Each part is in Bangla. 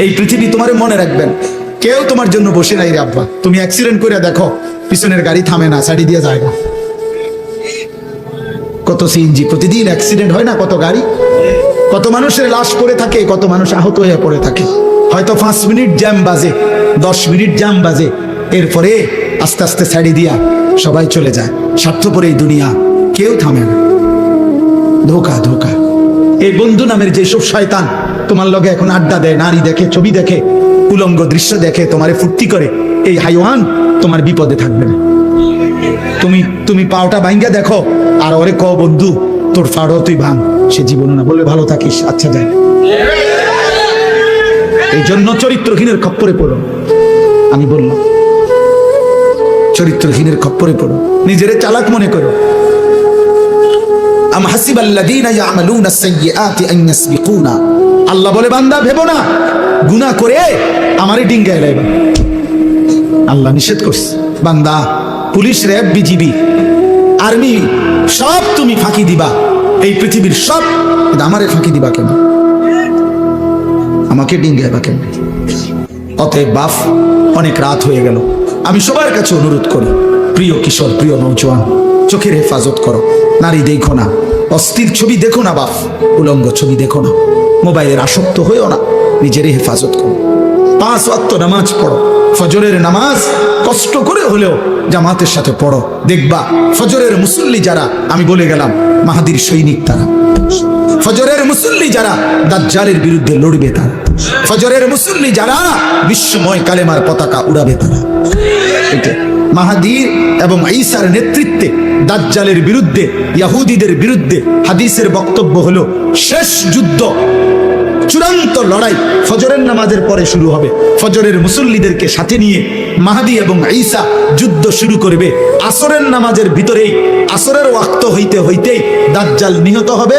এই পৃথিবী তোমার মনে রাখবেন, কেউ তোমার জন্য বসে নাই রে আব্বা। তুমি অ্যাক্সিডেন্ট করে দেখো, পিছনের গাড়ি থামে না, সাইড দিয়ে যায় না। কত সিএনজি প্রতিদিন অ্যাক্সিডেন্ট হয় না, কত গাড়ি, কত মানুষের লাশ পড়ে থাকে, কত মানুষ আহত হয়ে পড়ে থাকে। হয়তো 5 মিনিট জ্যাম বাজে, 10 মিনিট জ্যাম বাজে, এরপরে আস্তে আস্তে সাইড দিয়া সবাই চলে যায়। স্বার্থপর এই দুনিয়া, কেউ থামে না। ধোকা ধোকা। এই বন্ধু নামের যেসব শয়তান তোমার লগে এখন আড্ডা দেয়, নারী দেখে, ছবি দেখে, উলঙ্গ দৃশ্য দেখে, তোমারে ফুর্তি করে, এই হাইওয়ান তোমার বিপদে থাকবে না। তুমি পাওটা ভাঙ্গা দেখো, আর ওরে ক বন্ধু তোর ফাড়ও তুই ভাঙ, সে জীবন না বলবে ভালো থাকিস, আচ্ছা যায়। এই জন্য চরিত্রহীনের খপ্পরে পড়ো। আমি বললাম চরিত্রহীনের খপ্পরে পড়ো, নিজেরে চালাক মনে করো। আম হাসিবাল্লাযীনা ইয়ামালুনা আস-সাইয়্যাতি আন ইয়াসবিকুনা, আল্লাহ বলে বান্দা ভেবো না গুনাহ করে আমারে ডিঙ্গায় লাইবা। আল্লাহ নিষেধ করছে, বান্দা পুলিশ, র‍্যাব, বিজিবি, আর্মি সব তুমি ফাঁকি দিবা, এই পৃথিবীর সব, কিন্তু আমারে ফাঁকি দিবা কেন? আমাকে ডিঙ্গাইবা কেন? অতএব বাপ, অনেক রাত হয়ে গেল। আমি সবার কাছে অনুরোধ করি, প্রিয় কিশোর, প্রিয় নওজোয়ান, চোখের হেফাজত করো। নারী দেখো না, অস্থির ছবি দেখো না বাপ, উলঙ্গ ছবি দেখো না, মোবাইলের আসক্ত হয়েও না, নিজেরই হেফাজত করো। 5 ওয়াক্ত নামাজ পড়ো, ফজরের নামাজ কষ্ট করে হলেও জামাতের সাথে পড়ো। দেখবা ফজরের মুসল্লি যারা, আমি বলে গেলাম মাহাদির সৈনিক তারা। ফজরের মুসল্লি যারা দাজ্জালের বিরুদ্ধে লড়বে তারা। ফজরের মুসল্লি যারা বিশ্বময় কালেমার পতাকা উড়াবে তারা। এটা মাহাদি এবং ঈসার নেতৃত্বে দাজ্জালের বিরুদ্ধে, ইহুদিদের বিরুদ্ধে হাদিসের বক্তব্য হলো শেষ যুদ্ধ, চূড়ান্ত লড়াই ফজরের নামাজের পরে শুরু হবে। ফজরের মুসল্লিদেরকে সাথে নিয়ে মাহাদি এবং ঈসা যুদ্ধ শুরু করবে। আসরের নামাজের ভিতরেই, আসরের ওয়াক্ত হইতে হইতেই দাজ্জাল নিহত হবে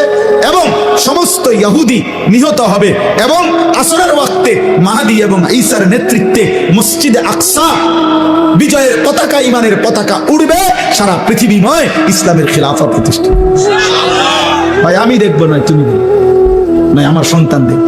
এবং সমস্ত ইহুদি নিহত হবে, এবং আসরের ওয়াক্তে মাহাদি এবং ঈসার নেতৃত্বে মসজিদে আকসা বিজয়ের পতাকা, ইমানের পতাকা উড়বে, সারা পৃথিবীময় ইসলামের খিলাফা প্রতিষ্ঠা। ভাই আমি দেখবো না, তুমি দেখো, নয় আমার সন্তান দেখ।